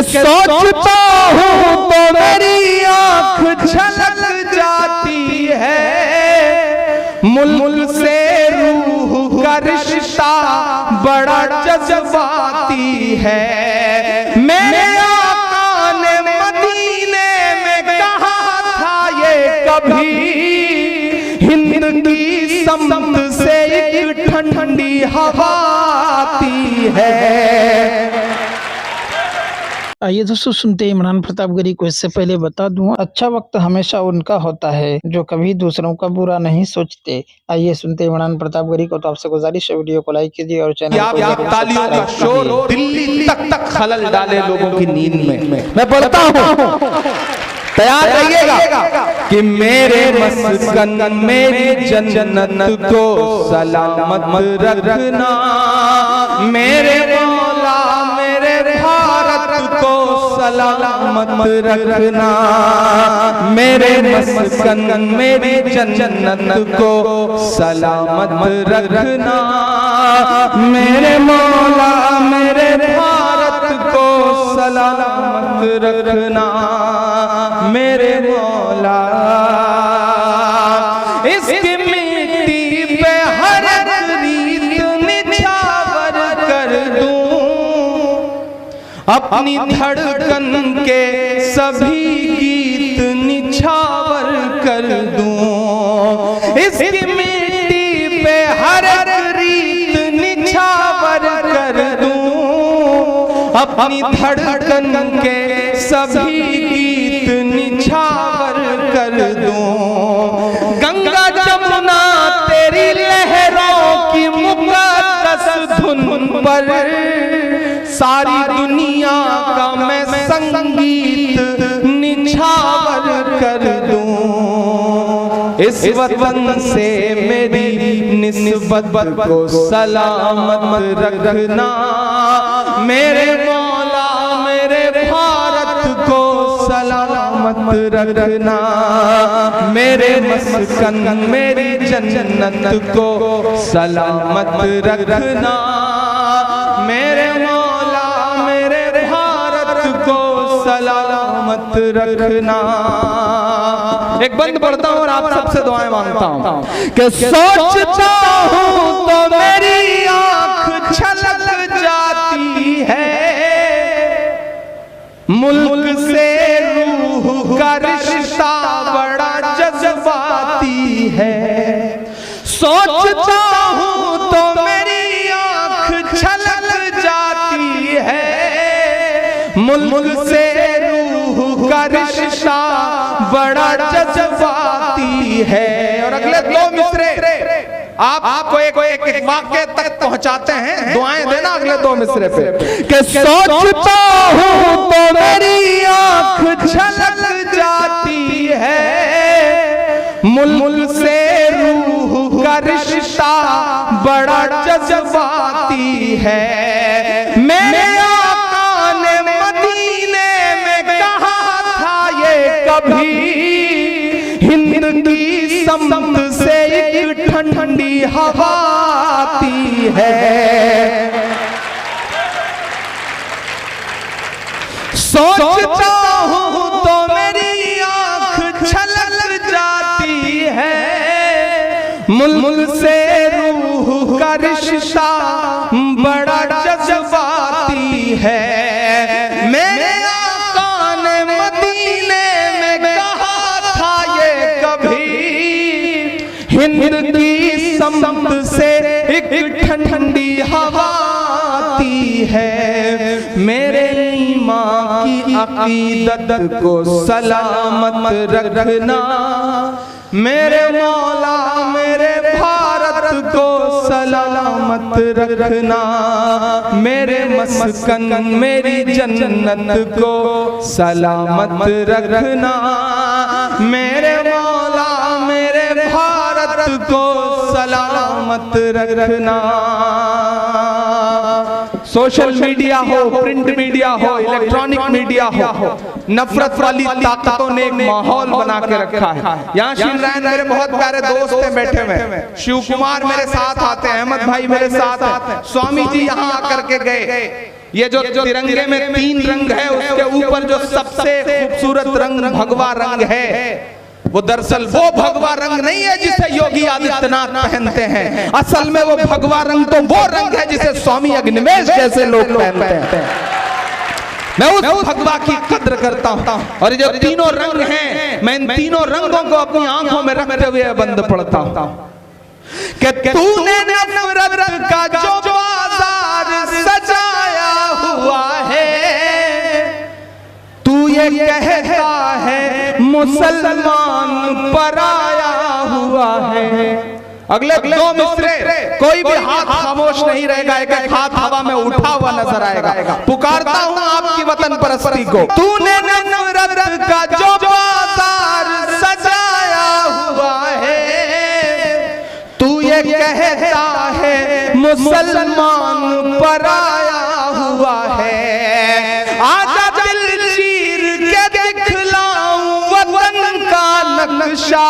کہ سوچتا ہوں تو میری آنکھ چھلک جاتی ہے، ملک سے روح کا رشتہ بڑا جذباتی ہے۔ میرے آقا نے مدینے میں کہا تھا یہ کبھی ہند کی سمت سے ایک ٹھنڈی ہوا آتی ہے۔ آئیے دوستو سنتے ہیں عمران پرتاپ گری کو۔ اس سے پہلے بتا دوں اچھا وقت ہمیشہ ان کا ہوتا ہے جو کبھی دوسروں کا برا نہیں سوچتے۔ آئیے سنتے ہیں عمران پرتاپ گری کو۔ تو آپ سے گزارش ہے ویڈیو کو لائک کیجیے اور چینل کو تالیوں کا شور دلی تک خلل ڈالے لوگوں کی نیند میں پڑھتا ہوں، تیار رہیے گا کہ میرے مسکن میری جنت کو سلامت رکھنا، میرے مولا میرے بھارت کو سلامت رکھنا، میرے مسکن میری جنت کو سلامت رکھنا، میرے مولا میرے بھارت کو سلامت رکھنا، میرے مولا۔ اس کی مٹی پہ ہر ریت نچھاور کر دوں، اپنی دھڑکن کے سبھی گیت نچھاور کر دوں، اس کی مٹی پہ ہر ریت نچھاور کر دوں، اپنی دھڑکن کے سبھی گیت نچھاور کر دوں۔ گنگا جمنا تیری لہروں کی مقدس دھن پر ساری دنیا کا میں سنگیت نچھاور کر دوں، اس وطن سے میری نسبت کو سلامت رکھنا، میرے مولا میرے بھارت کو سلامت رکھنا، میرے مسکن میری جنت کو سلامت رکھنا، میرے مولا میرے بھارت کو سلامت رکھنا۔ ایک بند پڑھتا ہوں اور آپ سب سے دعائیں مانگتا ہوں کہ سوچتا ہوں تو میری آنکھ چھلک جاتی ہے، ملک سے روح کا رشتہ بڑا جذباتی ہے، سوچتا ہوں تو میری آنکھ چھلک جاتی ہے، ملک سے روح کا رشتہ بڑا جذباتی ہے۔ اور اگلے دو مصرے آپ کو ایک واقعے تک پہنچاتے ہیں، دعائیں دینا اگلے دو مصرے پہ کہ سوچتا ہوں تو میری آنکھ چھلک جاتی ہے، ملک سے روح کا رشتہ بڑا جذباتی ہے، میرے آقا نے مدینے میں کہا تھا یہ کبھی ہند کی سمت سے ایک ٹھنڈی ہوا آتی ہے، سوچتا ہوں تو میری آنکھ چھلک جاتی ہے، ملک سے روح کا رشتہ بڑا جذباتی ہے، میرے آقا نے مدینے میں کہا تھا یہ کبھی ہند کی سمت سے ایک ٹھنڈی ہوا آتی ہے، میرے ایمان کی عقیدت کو سلامت رکھنا، میرے مولا میرے بھارت کو سلامت رکھنا، میرے مسکن میری جنت کو سلامت رکھنا، میرے مولا میرے بھارت کو سلامت رکھنا۔ سوشل میڈیا ہو، پرنٹ میڈیا ہو، الیکٹرانک میڈیا ہو، نفرت والی طاقتوں نے ایک ماحول بنا کے رکھا ہے۔ یہاں شیل رائن میرے بہت پیارے دوست ہیں بیٹھے ہوئے، شیو کمار میرے ساتھ آتے ہیں، احمد بھائی میرے ساتھ ہیں، سوامی جی یہاں آ کر کے گئے، یہ جو ترنگے میں 3 رنگ ہے اس کے اوپر جو سب سے خوبصورت رنگ بھگوا رنگ ہے، وہ دراصل وہ بھگوا رنگ نہیں ہے جسے یوگی آدتیہ ناتھ پہنتے ہیں، اصل میں وہ بھگوا رنگ تو وہ رنگ ہے جسے سوامی اگنیویش جیسے لوگ پہنتے ہیں۔ میں اس بھگوا کی قدر کرتا ہوں، اور جو تینوں رنگ ہیں میں ان تینوں رنگوں کو اپنی آنکھوں میں رکھتے ہوئے بند پڑھتا ہوں کہ تو نے نفرت کا جو بازار سجایا ہوا ہے، تو یہ کہتا ہے مسلمان پرایا ہوا ہے۔ اگلے 2 مصرے کوئی بھی ہاتھ خاموش نہیں رہے گا، ایک ایک ہاتھ ہوا میں اٹھا ہوا نظر آئے گا۔ پکارتا ہوں آپ کی وطن پرستی کو، تو نے نفرت کا جو بازار سجایا ہوا ہے، تو یہ کہتا ہے مسلمان پرایا ہوا ہے۔ آجا دل چیر کے دکھلاؤں وطن کا نقشہ،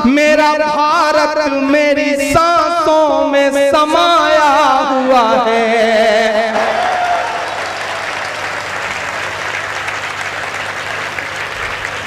میرا بھارت میری سانسوں میں سمایا ہوا ہے۔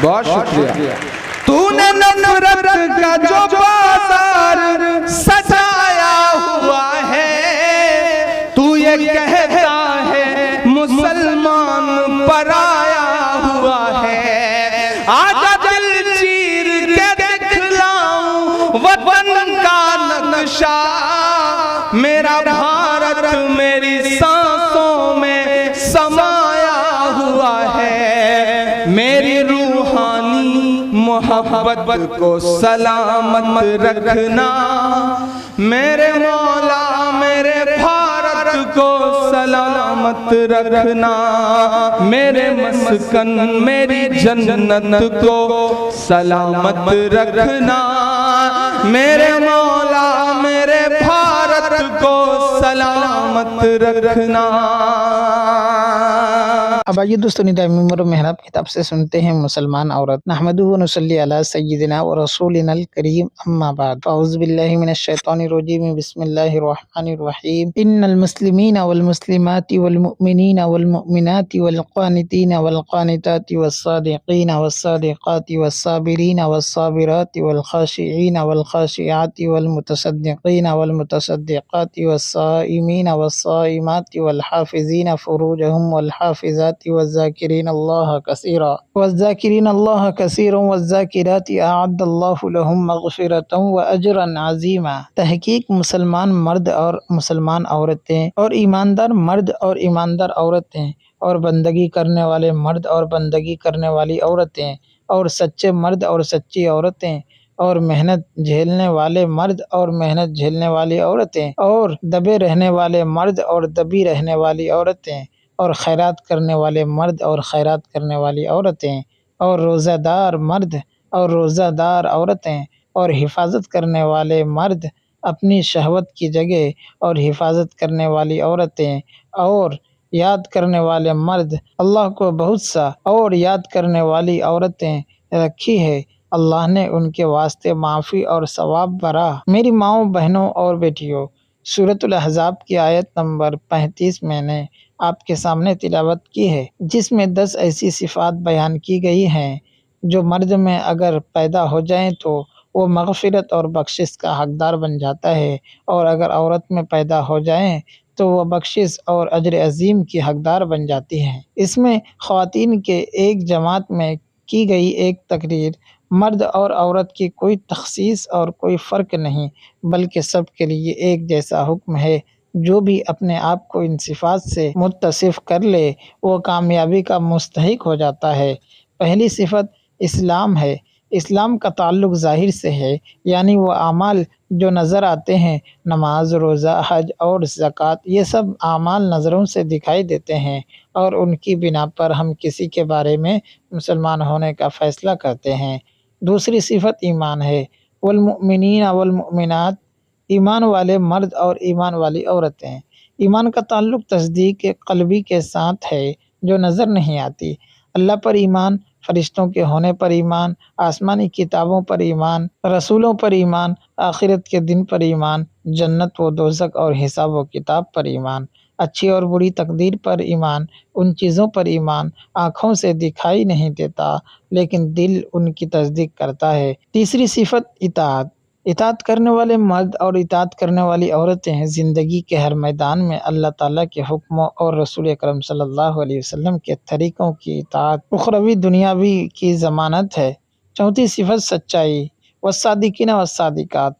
بہت شکریہ۔ تو نے نفرت کا جو بازار سجایا ہوا ہے، تو یہ کہتا ہے مسلمان پرایا ہوا ہے۔ آجا دل چیر کے دکھلاؤں وطن کا نقشہ، میرا بھارت میری سانسوں میں سمایا ہوا ہے۔ میری روحانی محبت کو سلامت رکھنا، میرے مولا میرے بھارت کو سلامت رکھنا، میرے مسکن میری جنت کو سلامت رکھنا، میرے مولا میرے بھارت کو سلامت رکھنا۔ اب آئیے دوستو نداء منبر و محراب کتاب سے سنتے ہیں مسلمان عورت۔ نحمدہ و نصلی علی سیدنا و رسولنا الکریم، اما بعد، اعوذ باللہ من الشیطان الرجیم، بسم اللہ الرحمن الرحیم۔ ان المسلمین والمسلمات والمؤمنین والمؤمنات والقانتین والقانتات والصادقین والصادقات والصابرین والصابرات والخاشعین والخاشعات والمتصدقین والمتصدقات والصائمین والصائمات والحافظین فروجهم والحافظات والذاکرین اللہ کثیرا والذاکرین اللہ کثیرا والذاکرات اعد اللہ لهم مغفرتا واجرا عظیما۔ تحقیق مسلمان مرد اور مسلمان عورتیں اور ایماندار مرد اور ایماندار عورتیں اور بندگی کرنے والے مرد اور بندگی کرنے والی عورتیں اور سچے مرد اور سچی عورتیں اور محنت جھیلنے والے مرد اور محنت جھیلنے والی عورتیں اور دبے رہنے والے مرد اور دبی رہنے والی عورتیں اور خیرات کرنے والے مرد اور خیرات کرنے والی عورتیں اور روزہ دار مرد اور روزہ دار عورتیں اور حفاظت کرنے والے مرد اپنی شہوت کی جگہ اور حفاظت کرنے والی عورتیں اور یاد کرنے والے مرد اللہ کو بہت سا اور یاد کرنے والی عورتیں رکھی ہے، اللہ نے ان کے واسطے معافی اور ثواب برا۔ میری ماؤں بہنوں اور بیٹیوں، سورۃ الاحزاب کی آیت نمبر 35 میں نے آپ کے سامنے تلاوت کی ہے، جس میں 10 ایسی صفات بیان کی گئی ہیں جو مرد میں اگر پیدا ہو جائیں تو وہ مغفرت اور بخشش کا حقدار بن جاتا ہے، اور اگر عورت میں پیدا ہو جائیں تو وہ بخشش اور اجر عظیم کی حقدار بن جاتی ہیں۔ اس میں خواتین کے ایک جماعت میں کی گئی ایک تقریر، مرد اور عورت کی کوئی تخصیص اور کوئی فرق نہیں، بلکہ سب کے لیے ایک جیسا حکم ہے۔ جو بھی اپنے آپ کو ان صفات سے متصف کر لے وہ کامیابی کا مستحق ہو جاتا ہے۔ پہلی صفت اسلام ہے۔ اسلام کا تعلق ظاہر سے ہے، یعنی وہ اعمال جو نظر آتے ہیں، نماز، روزہ، حج اور زکوٰۃ، یہ سب اعمال نظروں سے دکھائی دیتے ہیں اور ان کی بنا پر ہم کسی کے بارے میں مسلمان ہونے کا فیصلہ کرتے ہیں۔ دوسری صفت ایمان ہے۔ والمؤمنین والمؤمنات، ایمان والے مرد اور ایمان والی عورتیں۔ ایمان کا تعلق تصدیق قلبی کے ساتھ ہے جو نظر نہیں آتی۔ اللہ پر ایمان، فرشتوں کے ہونے پر ایمان، آسمانی کتابوں پر ایمان، رسولوں پر ایمان، آخرت کے دن پر ایمان، جنت و دوزخ اور حساب و کتاب پر ایمان۔ اچھی اور بری تقدیر پر ایمان، ان چیزوں پر ایمان آنکھوں سے دکھائی نہیں دیتا لیکن دل ان کی تصدیق کرتا ہے۔ تیسری صفت اطاعت۔ اطاعت کرنے والے مرد اور اطاعت کرنے والی عورتیں زندگی کے ہر میدان میں اللہ تعالیٰ کے حکموں اور رسول اکرم صلی اللہ علیہ وسلم کے طریقوں کی اطاعت اخروی دنیاوی کی ضمانت ہے۔ چوتھی صفت سچائی۔ والصادقین والصادقات۔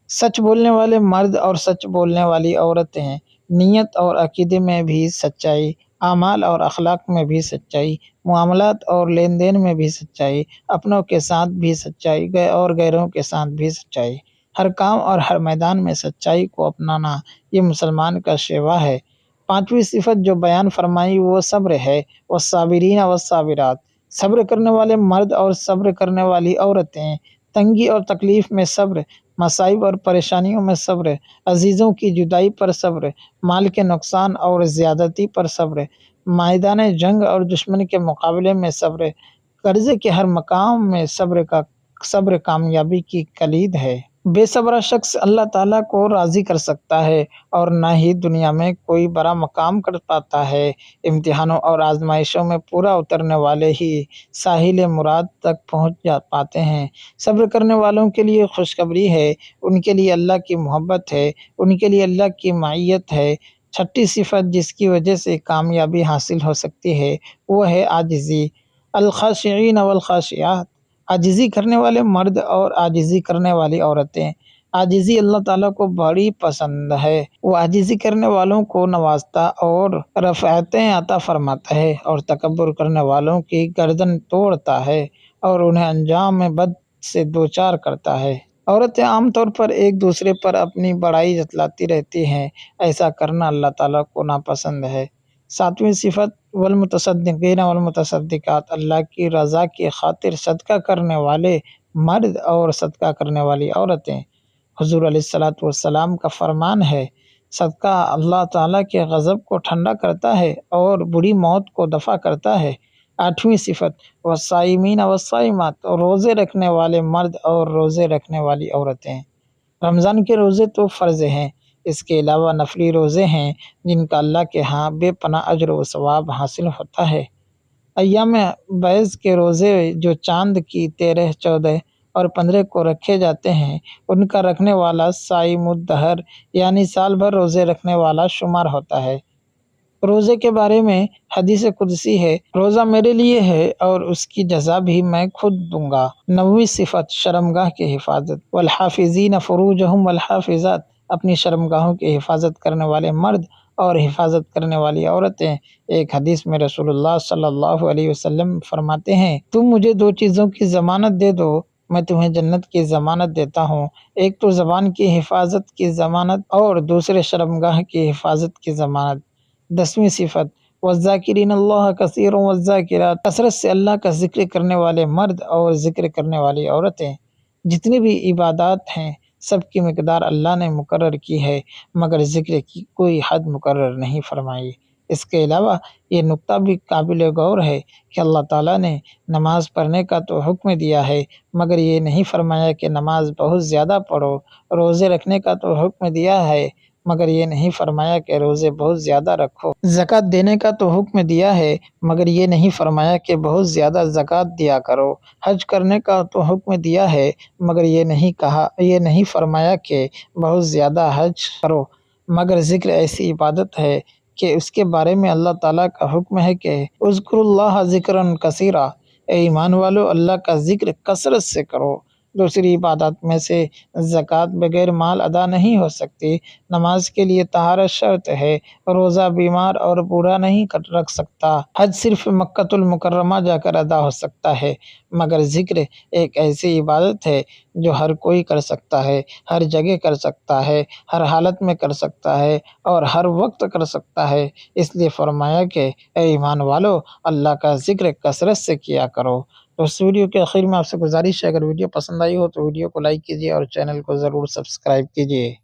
سچ بولنے والے مرد اور سچ بولنے والی عورتیں، نیت اور عقیدے میں بھی سچائی، اعمال اور اخلاق میں بھی سچائی، معاملات اور لین دین میں بھی سچائی، اپنوں کے ساتھ بھی سچائی اور غیروں کے ساتھ بھی سچائی، ہر کام اور ہر میدان میں سچائی کو اپنانا یہ مسلمان کا شیوا ہے۔ پانچویں صفت جو بیان فرمائی وہ صبر ہے۔ والصابرین والصابرات۔ صبر کرنے والے مرد اور صبر کرنے والی عورتیں، تنگی اور تکلیف میں صبر، مصائب اور پریشانیوں میں صبر، عزیزوں کی جدائی پر صبر، مال کے نقصان اور زیادتی پر صبر، میدان جنگ اور دشمن کے مقابلے میں صبر، قرضے کے ہر مقام میں صبر کامیابی کی کلید ہے۔ بے صبرہ شخص اللہ تعالیٰ کو راضی کر سکتا ہے اور نہ ہی دنیا میں کوئی بڑا مقام کر پاتا ہے۔ امتحانوں اور آزمائشوں میں پورا اترنے والے ہی ساحل مراد تک پہنچ پاتے ہیں۔ صبر کرنے والوں کے لیے خوشخبری ہے، ان کے لیے اللہ کی محبت ہے، ان کے لیے اللہ کی معیت ہے۔ چھٹی صفت جس کی وجہ سے کامیابی حاصل ہو سکتی ہے وہ ہے عاجزی۔ الخاشعین والخاشعات۔ عاجزی کرنے والے مرد اور عاجزی کرنے والی عورتیں۔ عاجزی اللہ تعالیٰ کو بڑی پسند ہے۔ وہ عاجزی کرنے والوں کو نوازتا اور رفعتیں عطا فرماتا ہے اور تکبر کرنے والوں کی گردن توڑتا ہے اور انہیں انجام بد سے دوچار کرتا ہے۔ عورتیں عام طور پر ایک دوسرے پر اپنی بڑائی جتلاتی رہتی ہیں، ایسا کرنا اللہ تعالیٰ کو ناپسند ہے۔ ساتویں صفت والمتصدقین والمتصدقات۔ اللہ کی رضا کی خاطر صدقہ کرنے والے مرد اور صدقہ کرنے والی عورتیں۔ حضور علیہ الصلوۃ والسلام کا فرمان ہے، صدقہ اللہ تعالیٰ کے غضب کو ٹھنڈا کرتا ہے اور بری موت کو دفع کرتا ہے۔ آٹھویں صفت والصائمین والصائمات۔ روزے رکھنے والے مرد اور روزے رکھنے والی عورتیں۔ رمضان کے روزے تو فرض ہیں، اس کے علاوہ نفلی روزے ہیں جن کا اللہ کے ہاں بے پناہ اجر و ثواب حاصل ہوتا ہے۔ ایام بیض کے روزے جو چاند کی 13، 14 اور 15 کو رکھے جاتے ہیں، ان کا رکھنے والا صائم الدہر یعنی سال بھر روزے رکھنے والا شمار ہوتا ہے۔ روزے کے بارے میں حدیث قدسی ہے، روزہ میرے لیے ہے اور اس کی جزا بھی میں خود دوں گا۔ نویں صفت شرمگاہ کی حفاظت۔ والحافظین فروجہم والحافظات۔ اپنی شرمگاہوں کی حفاظت کرنے والے مرد اور حفاظت کرنے والی عورتیں۔ ایک حدیث میں رسول اللہ صلی اللہ علیہ وسلم فرماتے ہیں، تم مجھے دو چیزوں کی ضمانت دے دو، میں تمہیں جنت کی ضمانت دیتا ہوں، ایک تو زبان کی حفاظت کی ضمانت اور دوسرے شرمگاہ کی حفاظت کی ضمانت۔ 10ویں صفت والذاکرین اللہ کثیر والذاکرات۔ کثرت سے اللہ کا ذکر کرنے والے مرد اور ذکر کرنے والی عورتیں۔ جتنی بھی عبادات ہیں سب کی مقدار اللہ نے مقرر کی ہے، مگر ذکر کی کوئی حد مقرر نہیں فرمائی۔ اس کے علاوہ یہ نقطہ بھی قابل غور ہے کہ اللہ تعالیٰ نے نماز پڑھنے کا تو حکم دیا ہے، مگر یہ نہیں فرمایا کہ نماز بہت زیادہ پڑھو۔ روزے رکھنے کا تو حکم دیا ہے، مگر یہ نہیں فرمایا کہ روزے بہت زیادہ رکھو۔ زکوٰۃ دینے کا تو حکم دیا ہے، مگر یہ نہیں فرمایا کہ بہت زیادہ زکوٰۃ دیا کرو۔ حج کرنے کا تو حکم دیا ہے، مگر یہ نہیں فرمایا کہ بہت زیادہ حج کرو۔ مگر ذکر ایسی عبادت ہے کہ اس کے بارے میں اللہ تعالیٰ کا حکم ہے کہ اذکروا اللہ ذکرا کثیرا۔ اے ایمان والو، اللہ کا ذکر کثرت سے کرو۔ دوسری عبادات میں سے زکوٰۃ بغیر مال ادا نہیں ہو سکتی۔ نماز کے لیے طہارت شرط ہے، روزہ بیمار اور بوڑھا نہیں رکھ سکتا۔ حج صرف مکۃ المکرمہ جا کر ادا ہو سکتا ہے، مگر ذکر ایک ایسی عبادت ہے جو ہر کوئی کر سکتا ہے، ہر جگہ کر سکتا ہے، ہر حالت میں کر سکتا ہے اور ہر وقت کر سکتا ہے۔ اس لیے فرمایا کہ اے ایمان والو، اللہ کا ذکر کثرت سے کیا کرو۔ تو اس ویڈیو کے آخر میں آپ سے گزارش ہے، اگر ویڈیو پسند آئی ہو تو ویڈیو کو لائک کیجیے اور چینل کو ضرور سبسکرائب کیجیے۔